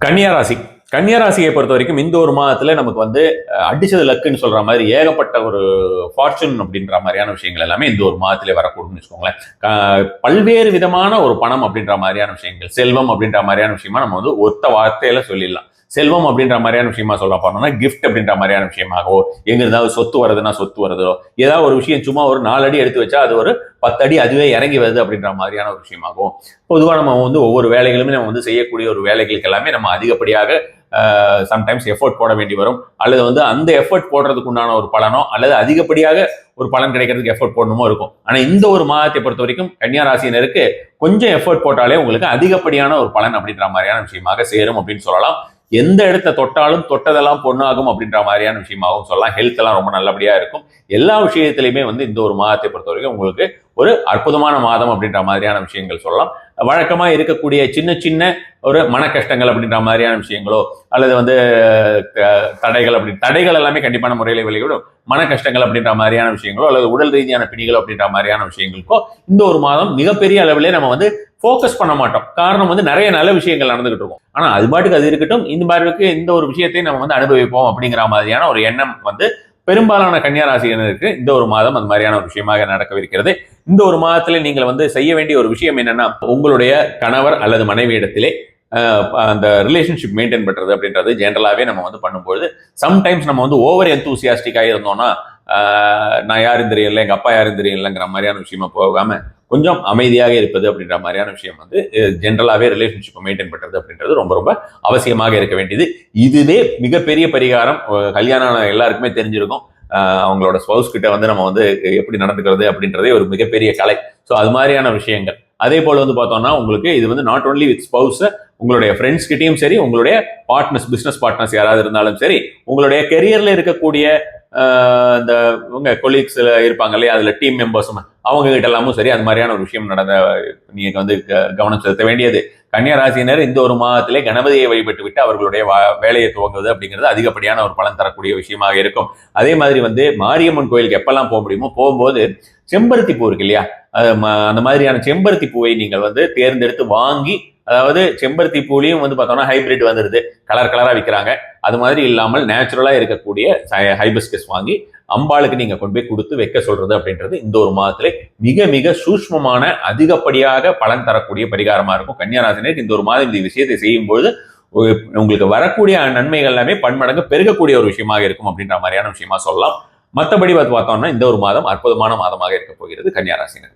கன்னியாராசி கன்னியாராசியை பொறுத்த வரைக்கும் இந்த ஒரு மாதத்துல நமக்கு வந்து அடிச்சது லக்குன்னு சொல்ற மாதிரி ஏகப்பட்ட ஒரு ஃபார்ச்சூன் அப்படின்ற மாதிரியான விஷயங்கள் எல்லாமே இந்த ஒரு மாதத்திலே வரக்கூடும்னு வச்சுக்கோங்களேன். பல்வேறு விதமான ஒரு பணம் அப்படின்ற மாதிரியான விஷயங்கள், செல்வம் அப்படின்ற மாதிரியான விஷயமா நம்ம வந்து ஒத்த வார்த்தையில சொல்லிடலாம். செல்வம் அப்படின்ற மாதிரியான விஷயமா சொல்ல போனோம்னா கிஃப்ட் அப்படின்ற மாதிரியான விஷயமாகவோ, எங்க இருந்தாவது சொத்து வருதுன்னா சொத்து வருதோ, ஏதாவது ஒரு விஷயம் சும்மா ஒரு 4 அடி எடுத்து வச்சா அது ஒரு 10 அடி அதுவே இறங்கி வருது அப்படின்ற மாதிரியான ஒரு விஷயமாகும். பொதுவாக நம்ம வந்து ஒவ்வொரு வேலைகளுமே நம்ம வந்து செய்யக்கூடிய ஒரு வேலைகளுக்கு எல்லாமே நம்ம அதிகப்படியாக சம்டைம்ஸ் எஃபோர்ட் போட வேண்டி வரும், அல்லது வந்து அந்த எஃபோர்ட் போடுறதுக்கு உண்டான ஒரு பலனோ அல்லது அதிகப்படியாக ஒரு பலன் கிடைக்கிறதுக்கு எஃபோர்ட் போடணுமோ இருக்கும். ஆனா இந்த ஒரு மாதத்தை பொறுத்த வரைக்கும் கன்னியா ராசியினருக்கு கொஞ்சம் எஃபோர்ட் போட்டாலே உங்களுக்கு அதிகப்படியான ஒரு பலன் அப்படின்ற மாதிரியான விஷயமாக சேரும் அப்படின்னு சொல்லலாம். எந்த இடத்த தொட்டாலும் தொட்டதெல்லாம் பொண்ணாகும் அப்படின்ற மாதிரியான விஷயமாகவும் சொல்லலாம். ஹெல்த் எல்லாம் ரொம்ப நல்லபடியா இருக்கும். எல்லா விஷயத்திலையுமே வந்து இந்த ஒரு மாதத்தை பொறுத்த வரைக்கும் உங்களுக்கு ஒரு அற்புதமான மாதம் அப்படின்ற மாதிரியான விஷயங்கள் சொல்லலாம். வழக்கமா இருக்கக்கூடிய சின்ன சின்ன ஒரு மன கஷ்டங்கள் அப்படின்ற மாதிரியான விஷயங்களோ அல்லது வந்து தடைகள் எல்லாமே கண்டிப்பான முறையில் வெளியிடும். மன கஷ்டங்கள் அப்படின்ற மாதிரியான விஷயங்களோ அல்லது உடல் ரீதியான பிணிகள் அப்படின்ற மாதிரியான விஷயங்களுக்கோ இந்த ஒரு மாதம் மிகப்பெரிய அளவிலே நம்ம வந்து ஃபோக்கஸ் பண்ண மாட்டோம். காரணம் வந்து நிறைய நல்ல விஷயங்கள் நடந்துகிட்டு இருக்கும். ஆனா அது பாட்டுக்கு அது இருக்கட்டும், இந்த மாதிரி இந்த ஒரு விஷயத்தை நம்ம வந்து அனுபவிப்போம் அப்படிங்கிற மாதிரியான ஒரு எண்ணம் வந்து பெரும்பாலான கன்னியா ராசியினருக்கு இந்த ஒரு மாதம் அது மாதிரியான ஒரு விஷயமாக நடக்கவிருக்கிறது. இந்த ஒரு மாதத்துல நீங்கள் வந்து செய்ய வேண்டிய ஒரு விஷயம் என்னன்னா, உங்களுடைய கணவர் அல்லது மனைவி இடத்திலே அந்த ரிலேஷன்ஷிப் மெயின்டைன் பண்றது அப்படின்றது ஜென்ரலாவே நம்ம வந்து பண்ணும்போது சம்டைம்ஸ் நம்ம வந்து ஓவர் எந்தூசியாஸ்டிக்காக இருந்தோம்னா, நான் யாரும் தெரியல, எங்க அப்பா யாரும் தெரியலங்கிற மாதிரியான விஷயமா போகாம கொஞ்சம் அமைதியாக இருப்பது அப்படின்ற மாதிரியான விஷயம் வந்து ஜென்ரலாவே ரிலேஷன்ஷிப்பை மெயின்டைன் பண்றது அப்படின்றது ரொம்ப ரொம்ப அவசியமாக இருக்க வேண்டியது. இதுவே மிகப்பெரிய பரிகாரம். கல்யாணம் எல்லாருக்குமே தெரிஞ்சிருக்கும். அவங்களோட ஸ்பவுஸ் கிட்ட வந்து நம்ம வந்து எப்படி நடந்துக்கிறது அப்படின்றதே ஒரு மிகப்பெரிய கலை. ஸோ அது மாதிரியான விஷயங்கள். அதே போல வந்து பார்த்தோம்னா உங்களுக்கு இது வந்து நாட் ஓன்லி வித் ஸ்பவுஸ், உங்களுடைய ஃப்ரெண்ட்ஸ் கிட்டையும் சரி, உங்களுடைய பார்ட்னர்ஸ், பிசினஸ் பார்ட்னர்ஸ் யாராவது இருந்தாலும் சரி, உங்களுடைய கெரியர்ல இருக்கக்கூடிய இந்த உங்க கொலீக்ஸ் இருப்பாங்க இல்லையா, அதுல டீம் மெம்பர்ஸும் அவங்க கிட்ட எல்லாமும் சரி அது மாதிரியான ஒரு விஷயம் நடந்த நீங்க வந்து கவனம் செலுத்த வேண்டியது. கன்னியா ராசியினர் இந்த ஒரு மாதத்திலே கணபதியை வழிபட்டு விட்டு அவர்களுடைய வேலையை துவங்குவது அப்படிங்கிறது அதிகப்படியான ஒரு பலன் தரக்கூடிய விஷயமாக இருக்கும். அதே மாதிரி வந்து மாரியம்மன் கோயிலுக்கு எப்பெல்லாம் போக முடியுமோ போகும்போது செம்பருத்தி பூ இருக்கு இல்லையா, அந்த மாதிரியான செம்பருத்தி பூவை நீங்கள் வந்து தேர்ந்தெடுத்து வாங்கி, அதாவது செம்பருத்தி பூலையும் வந்து பார்த்தோம்னா ஹைபிரிட் வந்துருது, கலர் கலரா விற்கிறாங்க. அது மாதிரி இல்லாமல் நேச்சுரலா இருக்கக்கூடிய ஹைபிஸ்கஸ் வாங்கி அம்பாளுக்கு நீங்க கொண்டு போய் கொடுத்து வைக்க சொல்றது அப்படின்றது இந்த ஒரு மாதத்திலே மிக மிக சூஷ்மமான அதிகப்படியாக பலன் தரக்கூடிய பரிகாரமா இருக்கும். கன்னியாராசினருக்கு இந்த ஒரு மாதம் இந்த விஷயத்தை செய்யும்போது உங்களுக்கு வரக்கூடிய நன்மைகள் எல்லாமே பன்மடங்கு பெருகக்கூடிய ஒரு விஷயமாக இருக்கும் அப்படின்ற மாதிரியான விஷயமா சொல்லலாம். மற்றபடி பார்த்தோம்னா இந்த ஒரு மாதம் அற்புதமான மாதமாக இருக்க போகிறது கன்னியாராசினர்.